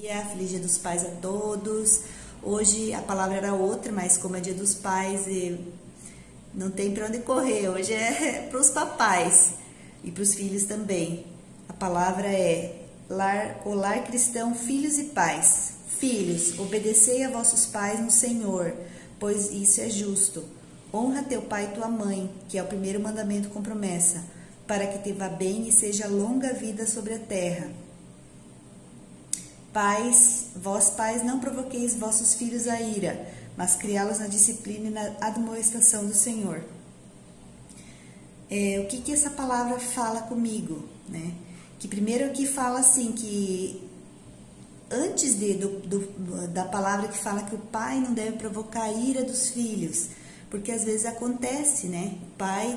Feliz Dia dos Pais a todos. Hoje a palavra era outra, mas como é Dia dos Pais, não tem para onde correr. Hoje é para os papais e para os filhos também. A palavra é o lar cristão, filhos e pais. Filhos, obedecei a vossos pais no Senhor, pois isso é justo. Honra teu pai e tua mãe, que é o primeiro mandamento com promessa, para que te vá bem e seja longa a vida sobre a terra. Pais, vós pais, não provoqueis vossos filhos a ira, mas criá-los na disciplina e na admoestação do Senhor. O que essa palavra fala comigo, né? Que primeiro aqui fala assim, que antes da palavra que fala que o pai não deve provocar a ira dos filhos, porque às vezes acontece, né? O pai,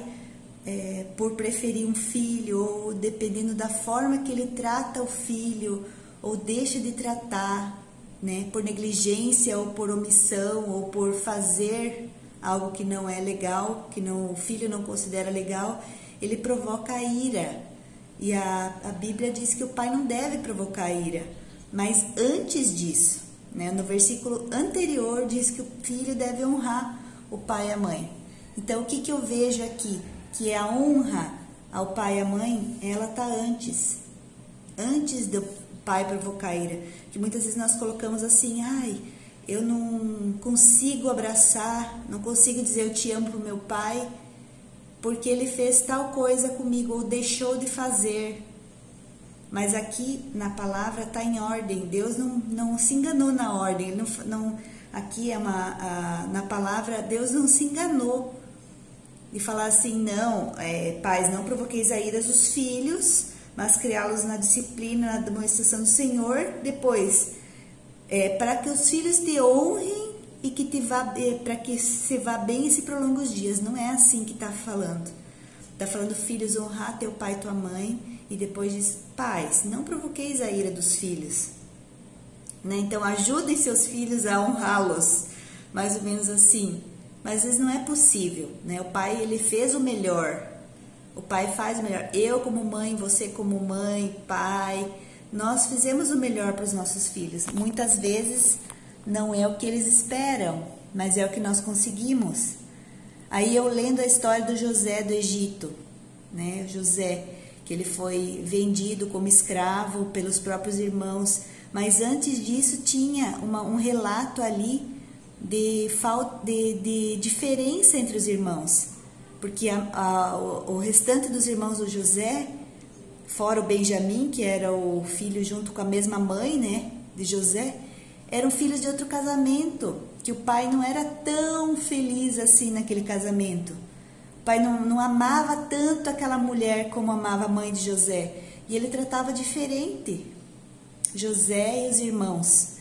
por preferir um filho, ou dependendo da forma que ele trata o filho, ou deixa de tratar, né, por negligência ou por omissão ou por fazer algo que não é legal, que o filho não considera legal, ele provoca a ira. E a Bíblia diz que o pai não deve provocar a ira. Mas antes disso, né, no versículo anterior diz que o filho deve honrar o pai e a mãe. Então o que eu vejo aqui? Que a honra ao pai e à mãe, ela está antes do pai provocar ira, que muitas vezes nós colocamos assim, eu não consigo abraçar, não consigo dizer eu te amo pro meu pai, porque ele fez tal coisa comigo, ou deixou de fazer. Mas aqui na palavra está em ordem, Deus não se enganou na ordem, aqui na palavra Deus não se enganou, de falar assim, pais, não provoqueis a ira dos filhos, mas criá-los na disciplina, na demonstração do Senhor. Depois, para que os filhos te honrem e que para que se vá bem e se prolongue os dias. Não é assim que está falando. Está falando, filhos, honrar teu pai e tua mãe. E depois diz, pais, não provoqueis a ira dos filhos. Né? Então, ajudem seus filhos a honrá-los. Mais ou menos assim. Mas às vezes não é possível. Né? O pai, ele fez o melhor. O pai faz o melhor. Eu como mãe, você como mãe, pai, nós fizemos o melhor para os nossos filhos. Muitas vezes não é o que eles esperam, mas é o que nós conseguimos. Aí eu lendo a história do José do Egito, né? José, que ele foi vendido como escravo pelos próprios irmãos, mas antes disso tinha um relato ali de diferença entre os irmãos. Porque o restante dos irmãos do José, fora o Benjamim, que era o filho junto com a mesma mãe, né, de José, eram filhos de outro casamento, que o pai não era tão feliz assim naquele casamento. O pai não amava tanto aquela mulher como amava a mãe de José. E ele tratava diferente José e os irmãos.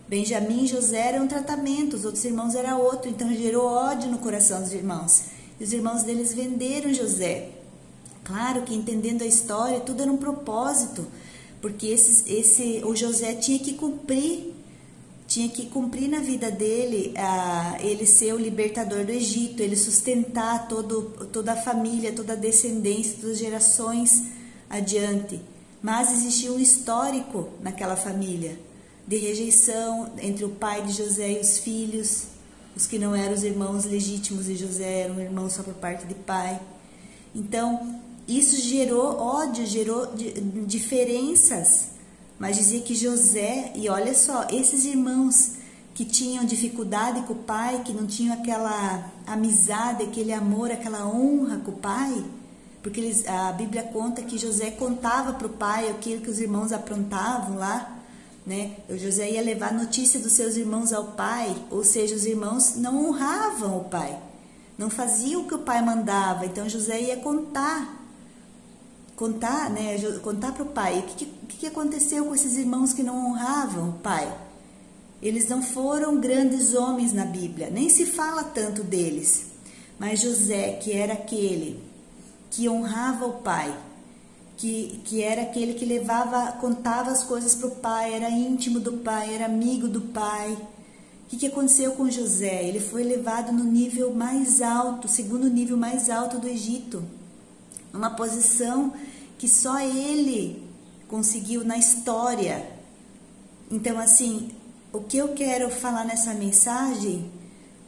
Benjamim e José eram um tratamento, os outros irmãos eram outro, então gerou ódio no coração dos irmãos. E os irmãos deles venderam José. Claro que entendendo a história, tudo era um propósito, porque o José tinha que cumprir na vida dele, ele ser o libertador do Egito, ele sustentar toda a família, toda a descendência, todas as gerações adiante. Mas existia um histórico naquela família, de rejeição entre o pai de José e os filhos. Os que não eram os irmãos legítimos de José eram irmãos só por parte de pai. Então, isso gerou ódio, gerou diferenças. Mas dizia que José, e olha só, esses irmãos que tinham dificuldade com o pai, que não tinham aquela amizade, aquele amor, aquela honra com o pai, porque a Bíblia conta que José contava para o pai aquilo que os irmãos aprontavam lá, né? O José ia levar notícia dos seus irmãos ao pai, ou seja, os irmãos não honravam o pai, não faziam o que o pai mandava. Então José ia contar para o pai o que aconteceu com esses irmãos que não honravam o pai. Eles não foram grandes homens na Bíblia, nem se fala tanto deles, mas José, que era aquele que honrava o pai, que era aquele que contava as coisas para o pai, era íntimo do pai, era amigo do pai. O que aconteceu com José? Ele foi levado no nível mais alto, segundo nível mais alto do Egito, uma posição que só ele conseguiu na história, Então, assim, o que eu quero falar nessa mensagem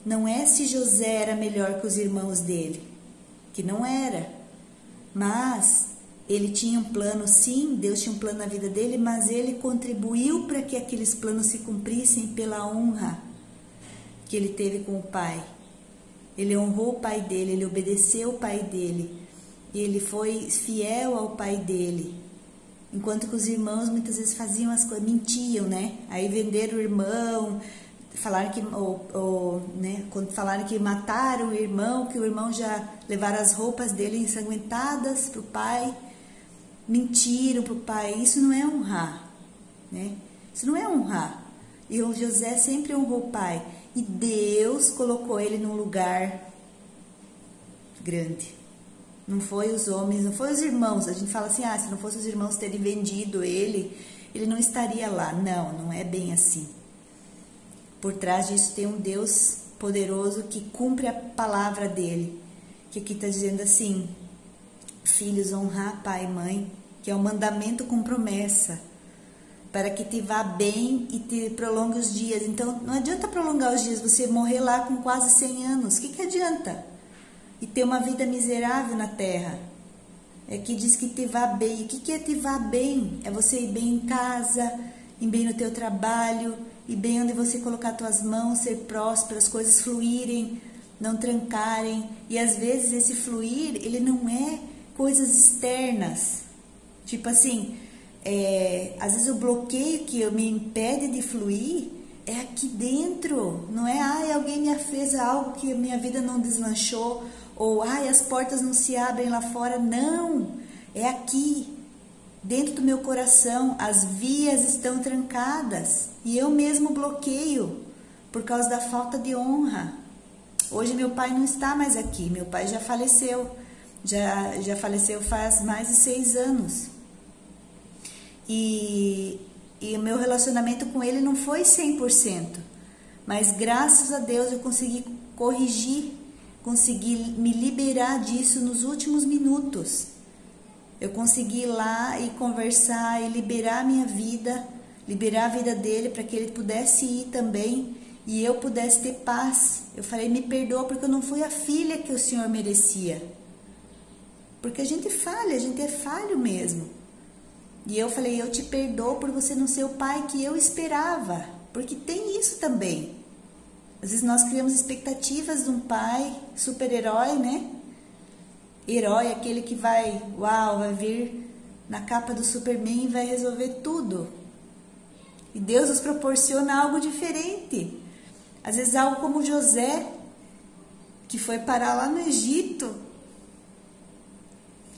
não é se José era melhor que os irmãos dele, que não era, mas ele tinha um plano, sim, Deus tinha um plano na vida dele, mas ele contribuiu para que aqueles planos se cumprissem pela honra que ele teve com o pai. Ele honrou o pai dele, ele obedeceu o pai dele, ele foi fiel ao pai dele. Enquanto que os irmãos muitas vezes faziam as coisas, mentiam, né? Aí venderam o irmão, falaram que, quando falaram que mataram o irmão, que o irmão já levaram as roupas dele ensanguentadas para o pai, mentiram para o pai. Isso não é honrar, né? Isso não é honrar. E o José sempre honrou o pai. E Deus colocou ele num lugar grande. Não foi os homens, não foi os irmãos. A gente fala assim, se não fosse os irmãos terem vendido ele, ele não estaria lá. Não, não é bem assim. Por trás disso tem um Deus poderoso que cumpre a palavra dele. Que aqui está dizendo assim, filhos, honrar pai e mãe, que é um mandamento com promessa, para que te vá bem e te prolongue os dias. Então, não adianta prolongar os dias, você morrer lá com quase 100 anos. O que adianta? E ter uma vida miserável na terra. É que diz que te vá bem. O que é te vá bem? É você ir bem em casa, ir bem no teu trabalho, ir bem onde você colocar tuas mãos, ser próspero, as coisas fluírem, não trancarem. E às vezes esse fluir, ele não é coisas externas. Tipo assim, às vezes o bloqueio que me impede de fluir é aqui dentro. Não é, alguém me fez algo que a minha vida não deslanchou, ou as portas não se abrem lá fora. Não, é aqui, dentro do meu coração, as vias estão trancadas e eu mesmo bloqueio por causa da falta de honra. Hoje meu pai não está mais aqui, meu pai já faleceu, já faleceu faz mais de 6 anos. E o meu relacionamento com ele não foi 100%, mas graças a Deus eu consegui corrigir, consegui me liberar disso nos últimos minutos. Eu consegui ir lá e conversar e liberar a minha vida, liberar a vida dele para que ele pudesse ir também e eu pudesse ter paz. Eu falei, me perdoa porque eu não fui a filha que o Senhor merecia. Porque a gente falha, a gente é falho mesmo. E eu falei, eu te perdoo por você não ser o pai que eu esperava. Porque tem isso também. Às vezes nós criamos expectativas de um pai super-herói, né? Herói, aquele que vai vir na capa do Superman e vai resolver tudo. E Deus nos proporciona algo diferente. Às vezes algo como José, que foi parar lá no Egito,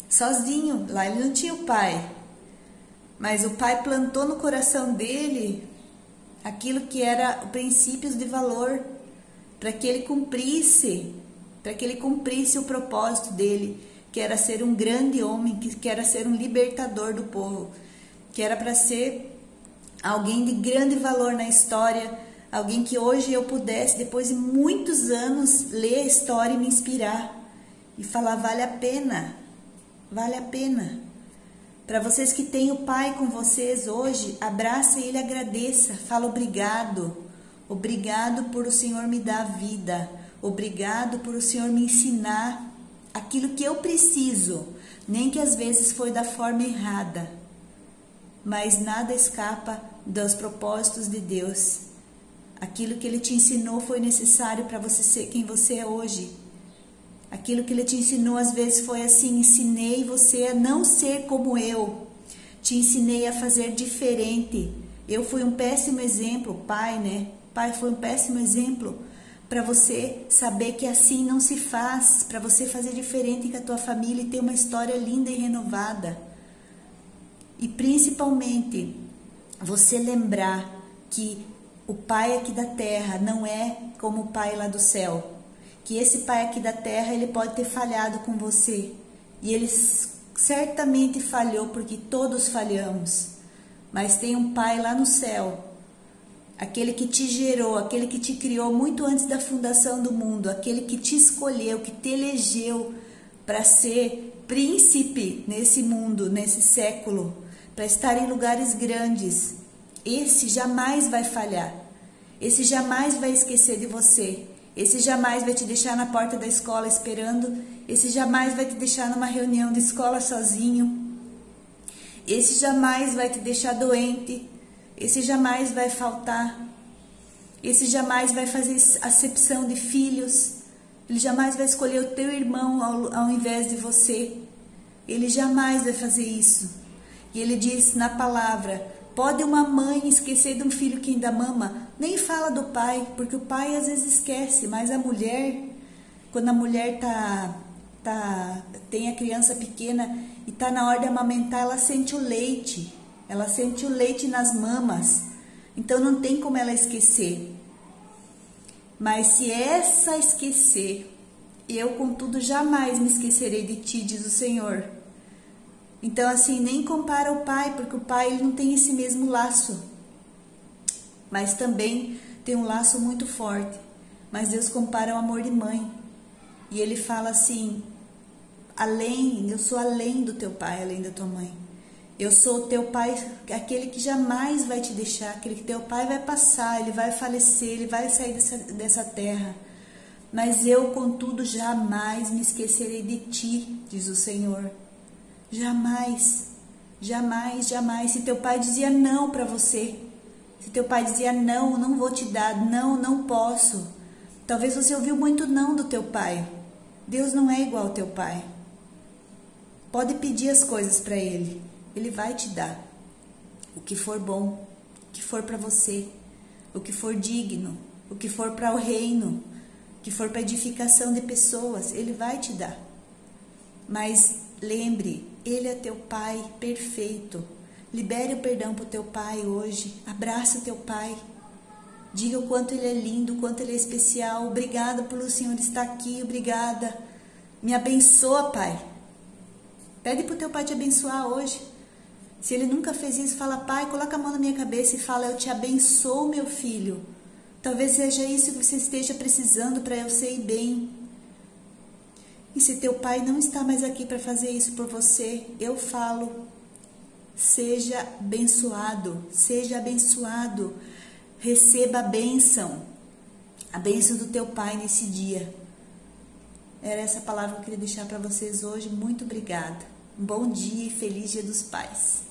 sozinho. Lá ele não tinha o pai. Mas o pai plantou no coração dele aquilo que era princípios de valor, para que ele cumprisse o propósito dele, que era ser um grande homem, que era ser um libertador do povo, que era para ser alguém de grande valor na história, alguém que hoje eu pudesse, depois de muitos anos, ler a história e me inspirar e falar, vale a pena, vale a pena. Para vocês que têm o pai com vocês hoje, abraça ele e agradeça, fala obrigado, obrigado por o Senhor me dar vida, obrigado por o Senhor me ensinar aquilo que eu preciso, nem que às vezes foi da forma errada, mas nada escapa dos propósitos de Deus. Aquilo que Ele te ensinou foi necessário para você ser quem você é hoje. Aquilo que Ele te ensinou às vezes foi assim, ensinei você a não ser como eu, te ensinei a fazer diferente. Eu fui um péssimo exemplo, pai, né? Pai foi um péssimo exemplo para você saber que assim não se faz, para você fazer diferente com a tua família e ter uma história linda e renovada. E principalmente, você lembrar que o pai aqui da terra não é como o pai lá do céu. Que esse pai aqui da terra, ele pode ter falhado com você. E ele certamente falhou, porque todos falhamos. Mas tem um pai lá no céu. Aquele que te gerou, aquele que te criou muito antes da fundação do mundo. Aquele que te escolheu, que te elegeu para ser príncipe nesse mundo, nesse século. Para estar em lugares grandes. esse jamais vai falhar. Esse jamais vai esquecer de você. Esse jamais vai te deixar na porta da escola esperando. Esse jamais vai te deixar numa reunião de escola sozinho. Esse jamais vai te deixar doente. Esse jamais vai faltar. Esse jamais vai fazer acepção de filhos. Ele jamais vai escolher o teu irmão ao invés de você. Ele jamais vai fazer isso. E ele diz na palavra: pode uma mãe esquecer de um filho que ainda mama? Nem fala do pai, porque o pai às vezes esquece, mas a mulher, quando a mulher tem a criança pequena e está na hora de amamentar, ela sente o leite. Ela sente o leite nas mamas. Então não tem como ela esquecer. Mas se essa esquecer, eu contudo jamais me esquecerei de ti, diz o Senhor. Então assim, nem compara o pai, porque o pai ele não tem esse mesmo laço. Mas também tem um laço muito forte. Mas Deus compara o amor de mãe. E ele fala assim: eu sou além do teu pai, além da tua mãe. Eu sou o teu pai, aquele que jamais vai te deixar, aquele que teu pai vai passar, ele vai falecer, ele vai sair dessa terra. Mas eu, contudo, jamais me esquecerei de ti, diz o Senhor. Jamais, jamais, jamais. Se teu pai dizia não para você, se teu pai dizia não, não vou te dar, não, não posso. Talvez você ouviu muito não do teu pai. Deus não é igual ao teu pai. Pode pedir as coisas para ele. Ele vai te dar o que for bom, o que for para você, o que for digno, o que for para o reino, o que for para edificação de pessoas, ele vai te dar. Mas lembre, ele é teu pai perfeito. Libere o perdão para o teu pai hoje, abraça o teu pai, diga o quanto ele é lindo, o quanto ele é especial. Obrigada pelo Senhor estar aqui, obrigada. Me abençoa, pai. Pede para o teu pai te abençoar hoje. Se ele nunca fez isso, fala: pai, coloca a mão na minha cabeça e fala: eu te abençoo, meu filho. Talvez seja isso que você esteja precisando para eu ser bem. E se teu pai não está mais aqui para fazer isso por você, eu falo: seja abençoado, receba a bênção do teu pai nesse dia. Era essa palavra que eu queria deixar para vocês hoje. Muito obrigada. Um bom dia e feliz Dia dos Pais.